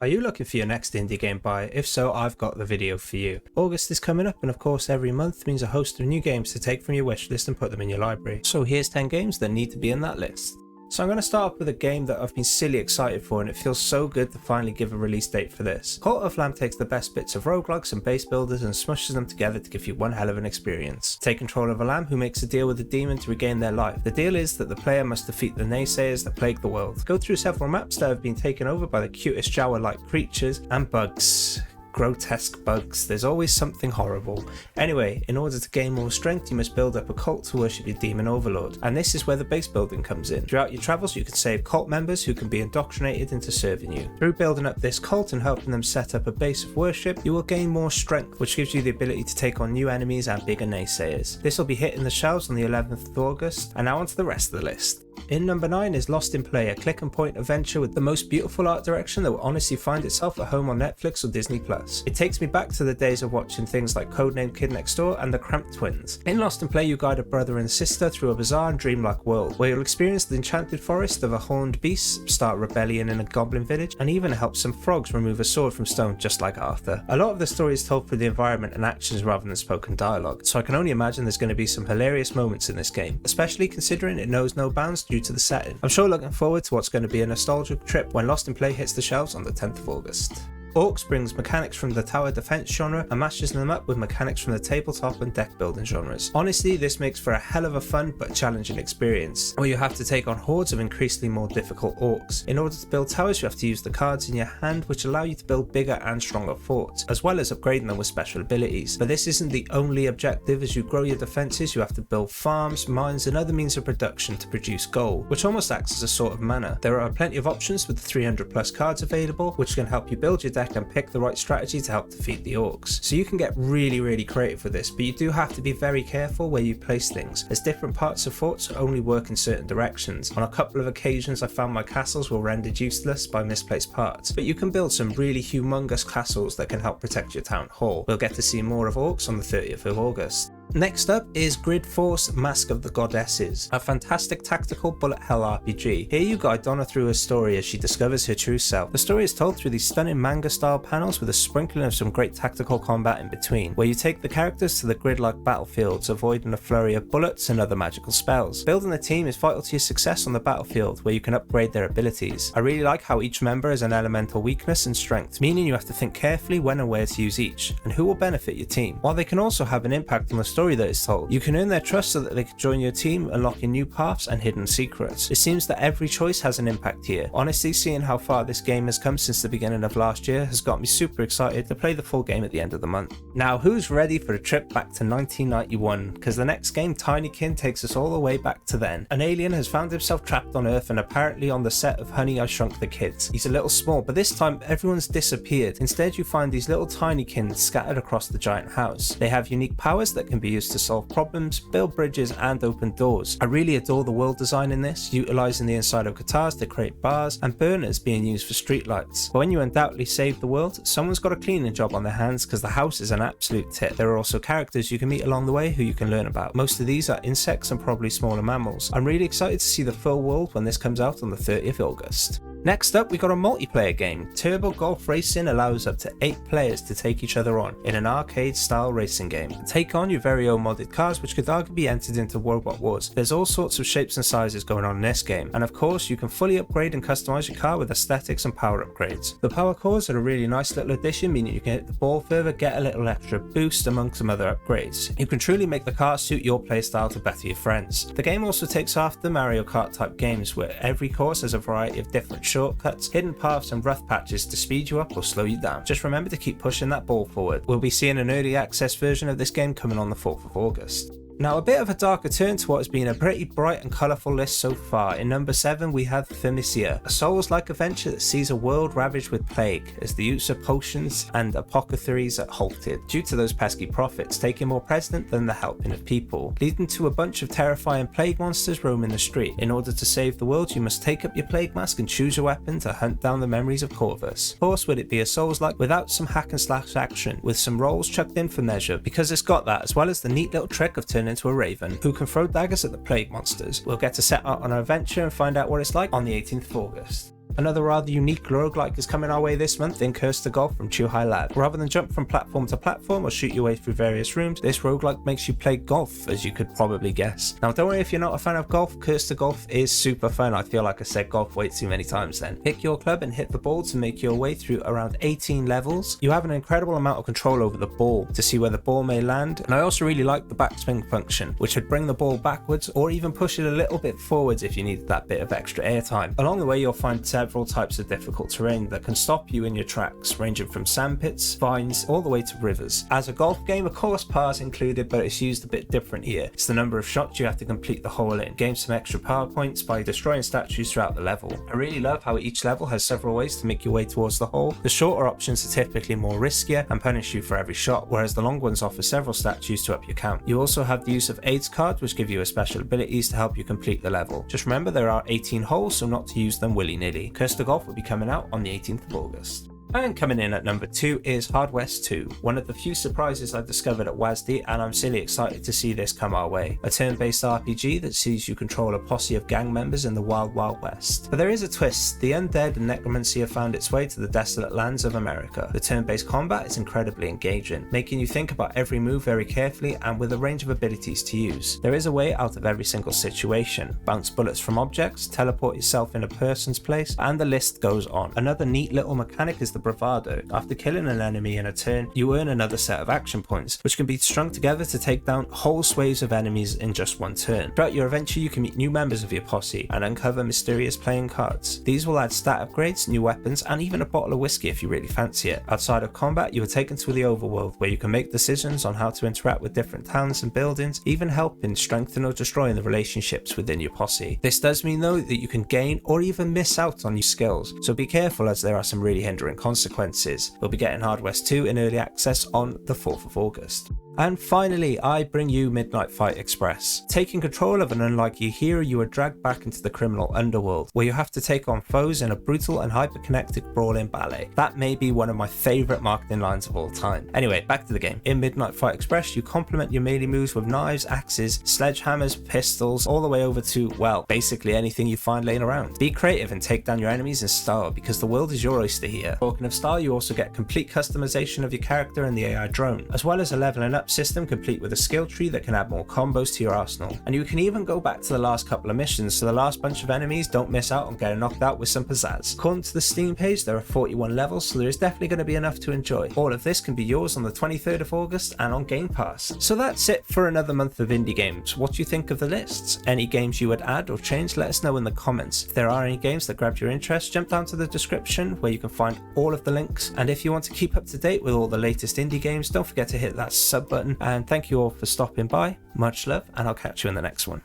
Are you looking for your next indie game buy? If so, I've got the video for you. August is coming up, and of course every month means a host of new games to take from your wishlist and put them in your library. So here's 10 games that need to be in that list. So I'm going to start off with a game that I've been silly excited for, and it feels so good to finally give a release date for this. Cult of Lamb takes the best bits of roguelikes and base builders and smushes them together to give you one hell of an experience. Take control of a lamb who makes a deal with a demon to regain their life. The deal is that the player must defeat the naysayers that plague the world. Go through several maps that have been taken over by the cutest shower-like creatures and bugs. Grotesque bugs, there's always something horrible. Anyway, in order to gain more strength you must build up a cult to worship your demon overlord, and this is where the base building comes in. Throughout your travels you can save cult members who can be indoctrinated into serving you. Through building up this cult and helping them set up a base of worship, you will gain more strength, which gives you the ability to take on new enemies and bigger naysayers. This will be hitting the shelves on the 11th of August, and now on to the rest of the list. In number 9 is Lost in Play, a click and point adventure with the most beautiful art direction that will honestly find itself at home on Netflix or Disney+. It takes me back to the days of watching things like Codename Kid Next Door and the Cramped Twins. In Lost in Play you guide a brother and sister through a bizarre and dreamlike world, where you'll experience the enchanted forest of a horned beast, start a rebellion in a goblin village, and even help some frogs remove a sword from stone just like Arthur. A lot of the story is told through the environment and actions rather than spoken dialogue, so I can only imagine there's going to be some hilarious moments in this game, especially considering it knows no bounds due to the setting. I'm sure looking forward to what's going to be a nostalgic trip when Lost in Play hits the shelves on the 10th of August. Orcs brings mechanics from the tower defense genre and mashes them up with mechanics from the tabletop and deck building genres. Honestly, this makes for a hell of a fun but challenging experience, where you have to take on hordes of increasingly more difficult orcs. In order to build towers you have to use the cards in your hand, which allow you to build bigger and stronger forts, as well as upgrading them with special abilities. But this isn't the only objective. As you grow your defences you have to build farms, mines and other means of production to produce gold, which almost acts as a sort of mana. There are plenty of options with the 300 plus cards available, which can help you build your deck and pick the right strategy to help defeat the orcs. So you can get really creative with this, but you do have to be very careful where you place things, as different parts of forts only work in certain directions. On a couple of occasions I found my castles were rendered useless by misplaced parts, but you can build some really humongous castles that can help protect your town hall. We'll get to see more of orcs on the 30th of August. Next up is Grid Force Mask of the Goddesses, a fantastic tactical bullet hell RPG. Here you guide Donna through her story as she discovers her true self. The story is told through these stunning manga style panels with a sprinkling of some great tactical combat in between, where you take the characters to the grid-like battlefields, avoiding a flurry of bullets and other magical spells. Building a team is vital to your success on the battlefield, where you can upgrade their abilities. I really like how each member has an elemental weakness and strength, meaning you have to think carefully when and where to use each, and who will benefit your team. While they can also have an impact on the story that is told, you can earn their trust so that they can join your team, unlocking new paths and hidden secrets. It seems that every choice has an impact here. Honestly, seeing how far this game has come since the beginning of last year has got me super excited to play the full game at the end of the month. Now who's ready for a trip back to 1991? Because the next game, Tinykin, takes us all the way back to then. An alien has found himself trapped on Earth and apparently on the set of Honey, I Shrunk the Kids. He's a little small, but this time everyone's disappeared. Instead you find these little Tinykins scattered across the giant house. They have unique powers that can be used to solve problems, build bridges and open doors. I really adore the world design in this, utilising the inside of guitars to create bars and burners being used for streetlights. But when you undoubtedly save the world, someone's got a cleaning job on their hands because the house is an absolute tip. There are also characters you can meet along the way who you can learn about. Most of these are insects and probably smaller mammals. I'm really excited to see the full world when this comes out on the 30th of August. Next up we got a multiplayer game. Turbo Golf Racing allows up to 8 players to take each other on in an arcade style racing game. Take on your very own modded cars which could arguably be entered into Robot Wars. There's all sorts of shapes and sizes going on in this game, and of course you can fully upgrade and customise your car with aesthetics and power upgrades. The power cores are a really nice little addition, meaning you can hit the ball further, get a little extra boost among some other upgrades. You can truly make the car suit your playstyle to better your friends. The game also takes after Mario Kart type games, where every course has a variety of different shortcuts, hidden paths and rough patches to speed you up or slow you down. Just remember to keep pushing that ball forward. We'll be seeing an early access version of this game coming on the 4th of August. Now a bit of a darker turn to what has been a pretty bright and colourful list so far. In number 7 we have Thymesia, a Souls-like adventure that sees a world ravaged with plague as the use of potions and apothecaries are halted due to those pesky prophets taking more precedent than the helping of people, leading to a bunch of terrifying plague monsters roaming the street. In order to save the world you must take up your plague mask and choose your weapon to hunt down the memories of Corvus. Of course, would it be a Souls-like without some hack and slash action, with some rolls chucked in for measure, because it's got that, as well as the neat little trick of turning into a raven who can throw daggers at the plague monsters. We'll get to set out on our adventure and find out what it's like on the 18th of August. Another rather unique roguelike is coming our way this month in Curse to Golf from Chuhai Lab. Rather than jump from platform to platform or shoot your way through various rooms, this roguelike makes you play golf, as you could probably guess. Now don't worry if you're not a fan of golf, Curse to Golf is super fun. I feel like I said golf way too many times then. Pick your club and hit the ball to make your way through around 18 levels. You have an incredible amount of control over the ball to see where the ball may land, and I also really like the backswing function, which would bring the ball backwards or even push it a little bit forwards if you needed that bit of extra airtime. Along the way you'll find several types of difficult terrain that can stop you in your tracks, ranging from sandpits, vines, all the way to rivers. As a golf game, of course par is included, but it's used a bit different here. It's the number of shots you have to complete the hole in. Gain some extra power points by destroying statues throughout the level. I really love how each level has several ways to make your way towards the hole. The shorter options are typically more riskier and punish you for every shot, whereas the long ones offer several statues to up your count. You also have the use of aids cards, which give you a special abilities to help you complete the level. Just remember there are 18 holes, so not to use them willy-nilly. Curse to Golf will be coming out on the 18th of August. And coming in at number 2 is Hard West 2, one of the few surprises I discovered at WASD, and I'm silly excited to see this come our way. A turn-based RPG that sees you control a posse of gang members in the Wild Wild West. But there is a twist. The undead and necromancy have found its way to the desolate lands of America. The turn-based combat is incredibly engaging, making you think about every move very carefully and with a range of abilities to use. There is a way out of every single situation. Bounce bullets from objects, teleport yourself in a person's place, and the list goes on. Another neat little mechanic is the bravado. After killing an enemy in a turn, you earn another set of action points, which can be strung together to take down whole sways of enemies in just one turn. Throughout your adventure, you can meet new members of your posse and uncover mysterious playing cards. These will add stat upgrades, new weapons, and even a bottle of whiskey if you really fancy it. Outside of combat, you are taken to the overworld, where you can make decisions on how to interact with different towns and buildings, even helping strengthen or destroying the relationships within your posse. This does mean though that you can gain or even miss out on new skills, so be careful as there are some really hindering consequences. We'll be getting Hard West 2 in early access on the 4th of August. And finally, I bring you Midnight Fight Express. Taking control of an unlikely hero, you are dragged back into the criminal underworld, where you have to take on foes in a brutal and hyper-connected brawling ballet. That may be one of my favourite marketing lines of all time. Anyway, back to the game. In Midnight Fight Express, you complement your melee moves with knives, axes, sledgehammers, pistols, all the way over to, well, basically anything you find laying around. Be creative and take down your enemies in style, because the world is your oyster here. Talking of style, you also get complete customization of your character and the AI drone, as well as a leveling up system complete with a skill tree that can add more combos to your arsenal. And you can even go back to the last couple of missions, so the last bunch of enemies don't miss out on getting knocked out with some pizzazz. According to the Steam page, there are 41 levels, so there is definitely going to be enough to enjoy. All of this can be yours on the 23rd of August and on Game Pass. So that's it for another month of indie games. What do you think of the lists? Any games you would add or change? Let us know in the comments. If there are any games that grabbed your interest, jump down to the description where you can find all of the links. And if you want to keep up to date with all the latest indie games, don't forget to hit that sub button. And thank you all for stopping by. Much love, and I'll catch you in the next one.